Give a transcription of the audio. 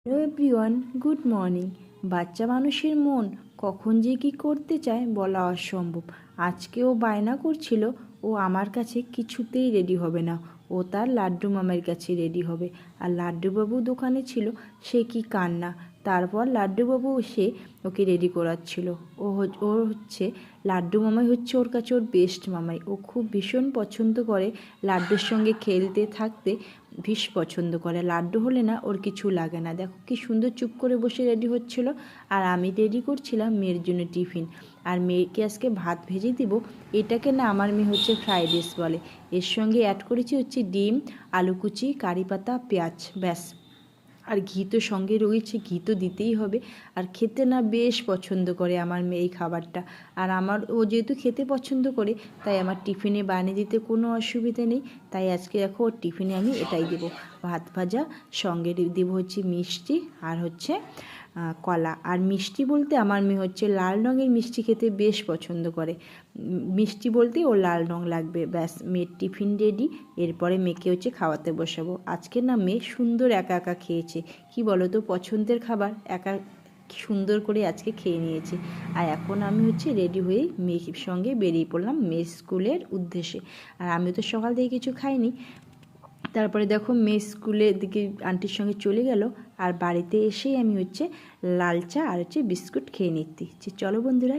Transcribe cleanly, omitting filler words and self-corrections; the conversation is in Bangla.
Hello everyone, good morning. বাচ্চা মানুষের মন কখন যে কী করতে চায় বলা অসম্ভব। আজকে ও বায়না করছিল ও আমার কাছে কিছুতেই রেডি হবে না, ও তার লাড্ডু মামার কাছে রেডি হবে। আর লাড্ডুবাবু দোকানে ছিল, সে কি কান্না। তারপর লাড্ডুবাবু এসে ওকে রেডি করাচ্ছিল। ওর হচ্ছে লাড্ডু মামাই হচ্ছে ওর কাছে ওর বেস্ট মামাই। ও খুব ভীষণ পছন্দ করে লাড্ডুর সঙ্গে খেলতে থাকতে, ভীষ পছন্দ করে। লাড্ডু হলে না ওর কিছু লাগে না। দেখো কি সুন্দর চুপ করে বসে রেডি হচ্ছিল। আর আমি রেডি করছিলাম মেয়ের জন্য টিফিন। আর মেয়েকে আজকে ভাত ভেজে দিব। এটাকে না আমার মেয়ে হচ্ছে ফ্রাইড রাইস বলে। এর সঙ্গে অ্যাড করেছি হচ্ছে ডিম, আলু কুচি, কারি পাতা, পেঁয়াজ, ব্যাস। আর ঘি তো সঙ্গে রয়েছে, ঘি তো দিতেই হবে। আর খেতে না বেশ পছন্দ করে আমার মেয়ে এই খাবারটা। আর ও যেহেতু খেতে পছন্দ করে, তাই আমার টিফিনে বানিয়ে দিতে কোনো অসুবিধা নেই। তাই আজকে দেখো ওর টিফিনে আমি এটাই দেবো, ভাত ভাজা, সঙ্গে দেবো হচ্ছে মিষ্টি আর হচ্ছে কলা। আর মিষ্টি বলতে আমার মেয়ে হচ্ছে লাল রঙের মিষ্টি খেতে বেশ পছন্দ করে। মিষ্টি বলতে ও লাল রঙ লাগবে, ব্যাস। মেয়ের টিফিন রেডি। এরপরে মেয়েকে হচ্ছে খাওয়াতে বসাবো। আজকে না মেয়ে সুন্দর একা একা খেয়েছে। কি বলো তো, পছন্দের খাবার একা সুন্দর করে আজকে খেয়ে নিয়েছে। আর এখন আমি হচ্ছে রেডি হয়ে মেয়ের সঙ্গে বেরিয়ে পড়লাম মেয়ের স্কুলের উদ্দেশ্যে। আর আমি তো সকাল থেকে কিছু খাইনি। তারপরে দেখো মেয়ে স্কুলের দিকে আন্টির সঙ্গে চলে গেল। আর বাড়িতে এসেই আমি হচ্ছে লাল চা আর হচ্ছে বিস্কুট খেয়ে নিচ্ছি। চলো বন্ধুরা,